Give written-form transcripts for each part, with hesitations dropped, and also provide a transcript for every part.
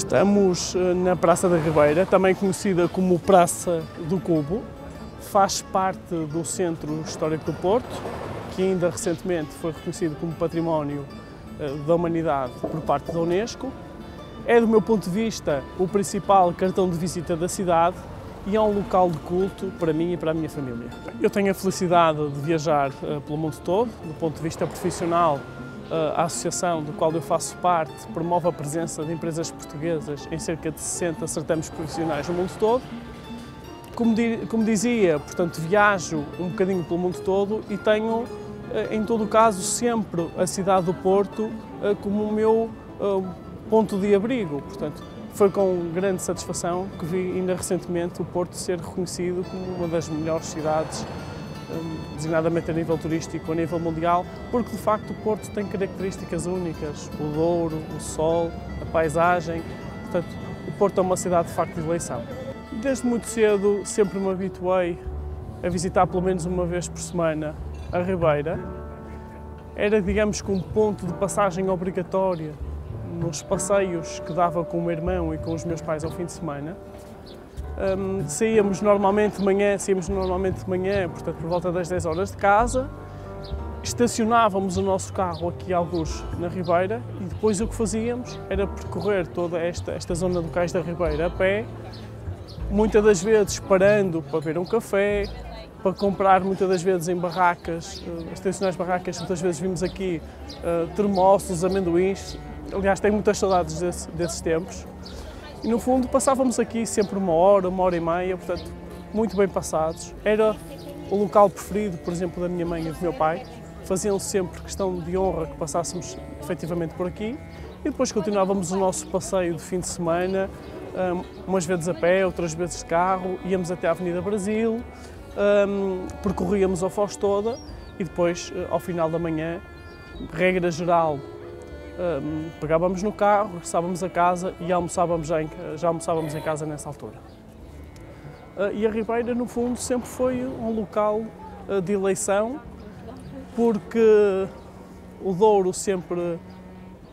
Estamos na Praça da Ribeira, também conhecida como Praça do Cubo. Faz parte do Centro Histórico do Porto, que ainda recentemente foi reconhecido como Património da Humanidade por parte da Unesco. É, do meu ponto de vista, o principal cartão de visita da cidade e é um local de culto para mim e para a minha família. Eu tenho a felicidade de viajar pelo mundo todo. Do ponto de vista profissional, a associação da qual eu faço parte promove a presença de empresas portuguesas em cerca de 60 certames profissionais no mundo todo. Como dizia, portanto, viajo um bocadinho pelo mundo todo e tenho, em todo o caso, sempre a cidade do Porto como o meu ponto de abrigo. Portanto, foi com grande satisfação que vi ainda recentemente o Porto ser reconhecido como uma das melhores cidades, designadamente a nível turístico, a nível mundial, porque de facto o Porto tem características únicas, o Douro, o sol, a paisagem. Portanto, o Porto é uma cidade de facto de eleição. Desde muito cedo sempre me habituei a visitar pelo menos uma vez por semana a Ribeira. Era, digamos, que um ponto de passagem obrigatória nos passeios que dava com o meu irmão e com os meus pais ao fim de semana. Saíamos normalmente de manhã, portanto por volta das 10 horas de casa, estacionávamos o nosso carro aqui algures na Ribeira e depois o que fazíamos era percorrer toda esta zona do Cais da Ribeira a pé, muitas das vezes parando para beber um café, para comprar muitas das vezes em barracas, as tradicionais barracas, muitas vezes vimos aqui termossos, amendoins. Aliás, tenho muitas saudades desses tempos. E no fundo passávamos aqui sempre uma hora e meia, portanto, muito bem passados. Era o local preferido, por exemplo, da minha mãe e do meu pai. Faziam sempre questão de honra que passássemos efetivamente por aqui. E depois continuávamos o nosso passeio de fim de semana, umas vezes a pé, outras vezes de carro. Íamos até à Avenida Brasil, percorríamos a Foz toda e depois, ao final da manhã, regra geral, pegávamos no carro, regressávamos a casa e já almoçávamos em casa nessa altura. E a Ribeira, no fundo, sempre foi um local de eleição, porque o Douro sempre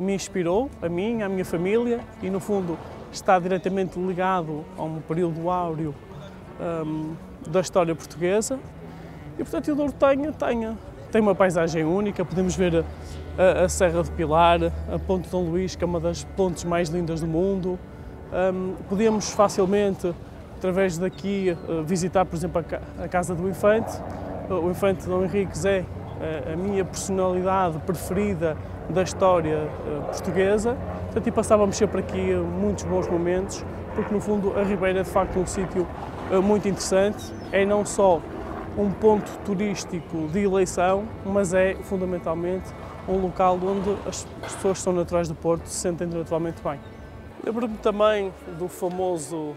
me inspirou, a mim, à minha família, e no fundo está diretamente ligado a um período áureo da história portuguesa. E portanto o Douro tem uma paisagem única, podemos ver a Serra de Pilar, a Ponte Dom Luís, que é uma das pontes mais lindas do mundo. Podemos facilmente, através daqui, visitar, por exemplo, a Casa do Infante. O Infante Dom Henriques é a minha personalidade preferida da história portuguesa. Portanto, e passávamos sempre aqui muitos bons momentos, porque no fundo a Ribeira é de facto um sítio muito interessante. É não só um ponto turístico de eleição, mas é fundamentalmente um local onde as pessoas que são naturais do Porto se sentem naturalmente bem. Lembro-me também do famoso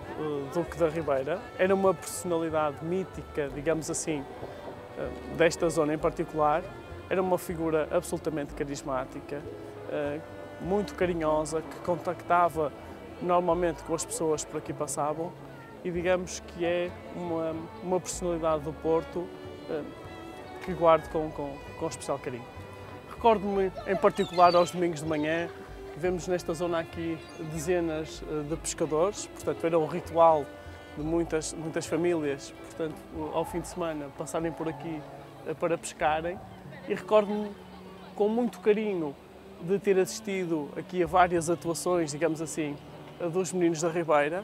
Duque da Ribeira. Era uma personalidade mítica, digamos assim, desta zona em particular. Era uma figura absolutamente carismática, muito carinhosa, que contactava normalmente com as pessoas que por aqui passavam e digamos que é uma personalidade do Porto que guardo com especial carinho. Recordo-me em particular aos domingos de manhã, vemos nesta zona aqui dezenas de pescadores, portanto era um ritual de muitas famílias, portanto ao fim de semana passarem por aqui para pescarem e recordo-me com muito carinho de ter assistido aqui a várias atuações, digamos assim, dos Meninos da Ribeira,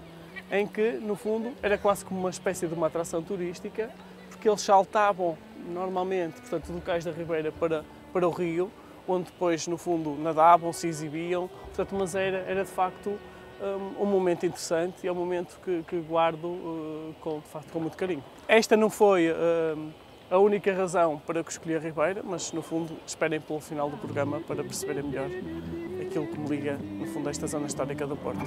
em que, no fundo, era quase como uma espécie de uma atração turística, porque eles saltavam normalmente, portanto, do Cais da Ribeira para o rio, onde depois, no fundo, nadavam, se exibiam, portanto, mas era de facto um momento interessante e é um momento que guardo de facto com muito carinho. Esta não foi a única razão para que escolhi a Ribeira, mas no fundo esperem pelo final do programa para perceberem melhor aquilo que me liga, no fundo, a esta zona histórica do Porto.